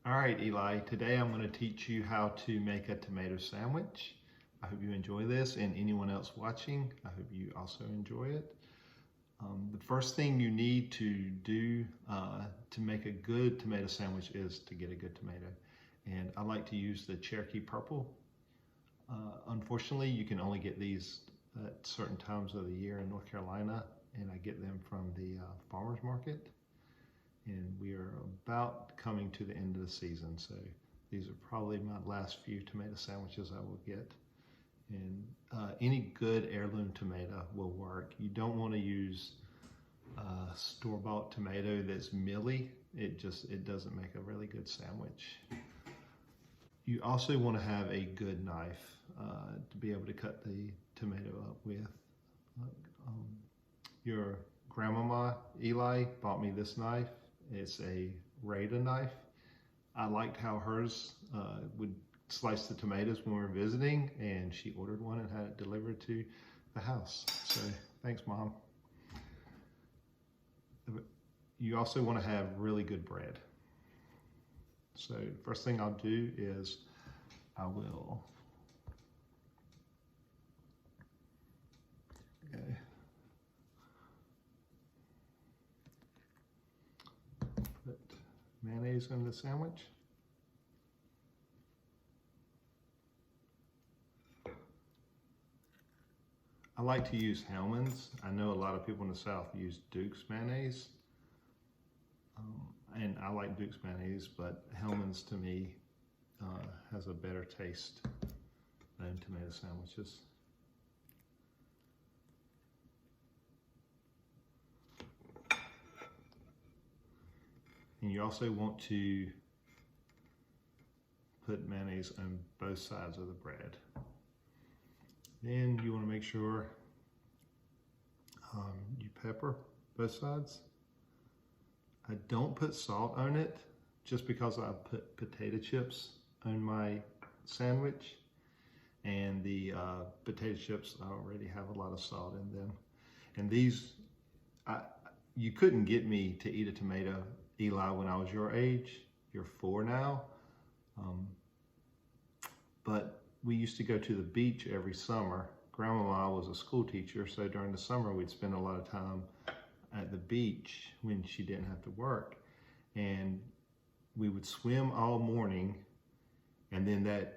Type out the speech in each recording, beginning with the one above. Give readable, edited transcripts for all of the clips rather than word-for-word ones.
All right, Eli, today I'm going to teach you how to make a tomato sandwich. I hope you enjoy this, and anyone else watching, I hope you also enjoy it. The first thing you need to do to make a good tomato sandwich is to get a good tomato. And I like to use the Cherokee Purple. Unfortunately, you can only get these at certain times of the year in North Carolina, and I get them from the farmer's market. And we are about coming to the end of the season, so these are probably my last few tomato sandwiches I will get. And any good heirloom tomato will work. You don't want to use store-bought tomato that's mealy. It doesn't make a really good sandwich. You also want to have a good knife to be able to cut the tomato up with. Your grandmama Eli bought me this knife. It's a Rada knife. I liked how hers would slice the tomatoes when we were visiting, and she ordered one and had it delivered to the house. So thanks, Mom. You also want to have really good bread. So first thing I'll do is I will put mayonnaise in the sandwich. I like to use Hellmann's. I know a lot of people in the South use Duke's mayonnaise. And I like Duke's mayonnaise, but Hellmann's to me has a better taste than tomato sandwiches. And you also want to put mayonnaise on both sides of the bread. Then you want to make sure you pepper both sides. I don't put salt on it just because I put potato chips on my sandwich, and the potato chips already have a lot of salt in them. And these, you couldn't get me to eat a tomato, Eli, when I was your age. You're 4 now. But we used to go to the beach every summer. Grandmama was a school teacher, so during the summer we'd spend a lot of time at the beach when she didn't have to work. And we would swim all morning, and then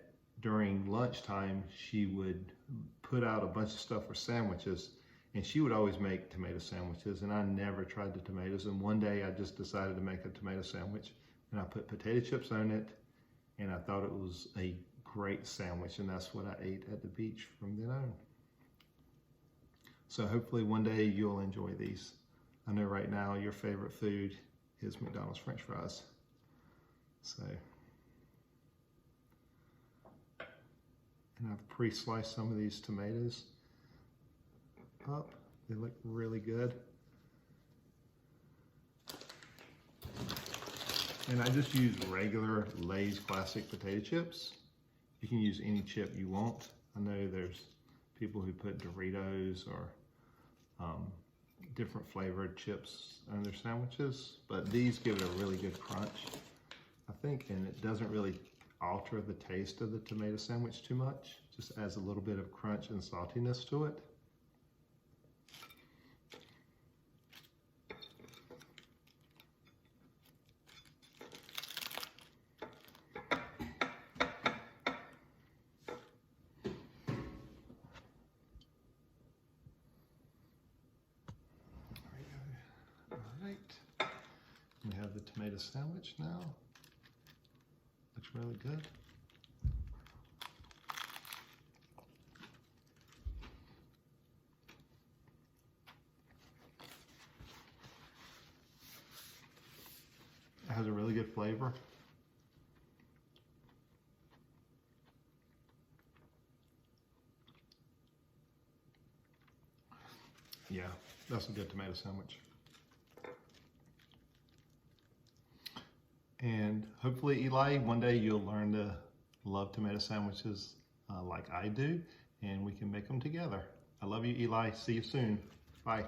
during lunchtime she would put out a bunch of stuff for sandwiches, and she would always make tomato sandwiches, and I never tried the tomatoes. And one day I just decided to make a tomato sandwich, and I put potato chips on it, and I thought it was a great sandwich, and that's what I ate at the beach from then on. So hopefully one day you'll enjoy these. I know right now your favorite food is McDonald's French fries. So, and I've pre-sliced some of these tomatoes up. They look really good. And I just use regular Lay's classic potato chips. You can use any chip you want. I know there's people who put Doritos or different flavored chips on their sandwiches, but these give it a really good crunch, I think, and it doesn't really alter the taste of the tomato sandwich too much. Just adds a little bit of crunch and saltiness to it. We have the tomato sandwich now. Looks really good. It has a really good flavor. Yeah, that's a good tomato sandwich. And hopefully, Eli, one day you'll learn to love tomato sandwiches like I do, and we can make them together. I love you, Eli. See you soon. Bye.